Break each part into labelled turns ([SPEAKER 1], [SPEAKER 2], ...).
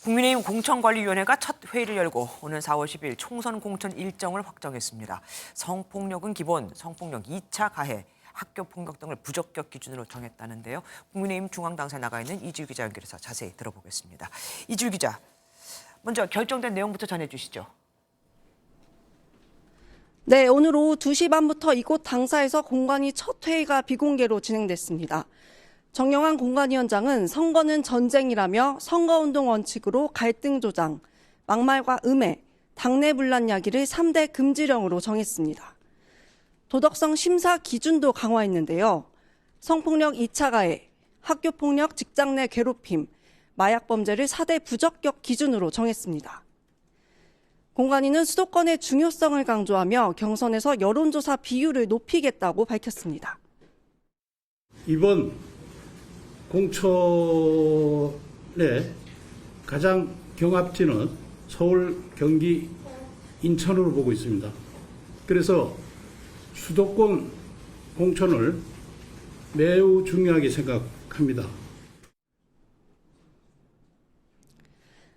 [SPEAKER 1] 국민의힘 공천관리위원회가 첫 회의를 열고 오는 4월 10일 총선 공천 일정을 확정했습니다. 성폭력은 기본, 성폭력 2차 가해, 학교 폭력 등을 부적격 기준으로 정했다는데요. 국민의힘 중앙당사에 나가 있는 이주일 기자 연결해서 자세히 들어보겠습니다. 이주일 기자, 먼저 결정된 내용부터 전해주시죠.
[SPEAKER 2] 네, 오늘 오후 2시 반부터 이곳 당사에서 공관위 첫 회의가 비공개로 진행됐습니다. 정영환 공관위원장은 선거는 전쟁이라며 선거운동 원칙으로 갈등 조장, 막말과 음해, 당내 분란 야기를 3대 금지령으로 정했습니다. 도덕성 심사 기준도 강화했는데요. 성폭력 2차 가해, 학교폭력, 직장 내 괴롭힘, 마약 범죄를 4대 부적격 기준으로 정했습니다. 공관위는 수도권의 중요성을 강조하며 경선에서 여론조사 비율을 높이겠다고 밝혔습니다.
[SPEAKER 3] 이번 공천의 가장 경합지는 서울, 경기, 인천으로 보고 있습니다. 그래서 수도권 공천을 매우 중요하게 생각합니다.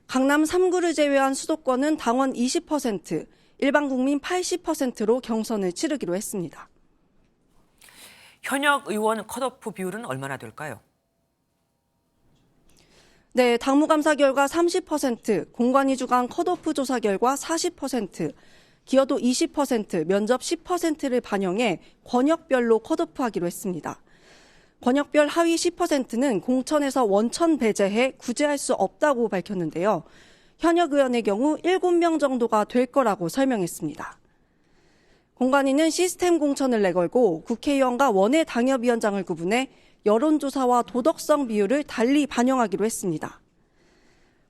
[SPEAKER 2] 강남 3구를 제외한 수도권은 당원 20%, 일반 국민 80%로 경선을 치르기로 했습니다.
[SPEAKER 1] 현역 의원 컷오프 비율은 얼마나 될까요?
[SPEAKER 2] 네, 당무감사 결과 30%, 공관위 주관 컷오프 조사 결과 40%, 기여도 20%, 면접 10%를 반영해 권역별로 컷오프하기로 했습니다. 권역별 하위 10%는 공천에서 원천 배제해 구제할 수 없다고 밝혔는데요. 현역 의원의 경우 7명 정도가 될 거라고 설명했습니다. 공관위는 시스템 공천을 내걸고 국회의원과 원외 당협위원장을 구분해 여론조사와 도덕성 비율을 달리 반영하기로 했습니다.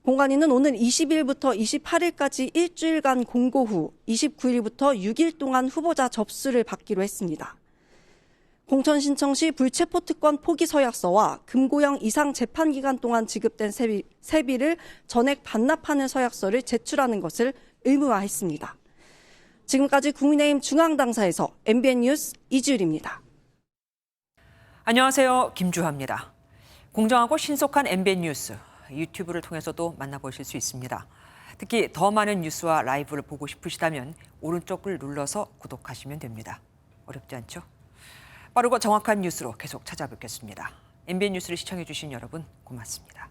[SPEAKER 2] 공관위는 오는 20일부터 28일까지 일주일간 공고 후 29일부터 6일 동안 후보자 접수를 받기로 했습니다. 공천 신청 시 불체포 특권 포기 서약서와 금고형 이상 재판 기간 동안 지급된 세비를 전액 반납하는 서약서를 제출하는 것을 의무화했습니다. 지금까지 국민의힘 중앙당사에서 MBN 뉴스 이주일입니다.
[SPEAKER 1] 안녕하세요. 김주하입니다. 공정하고 신속한 MBN 뉴스, 유튜브를 통해서도 만나보실 수 있습니다. 특히 더 많은 뉴스와 라이브를 보고 싶으시다면 오른쪽을 눌러서 구독하시면 됩니다. 어렵지 않죠? 빠르고 정확한 뉴스로 계속 찾아뵙겠습니다. MBN 뉴스를 시청해주신 여러분 고맙습니다.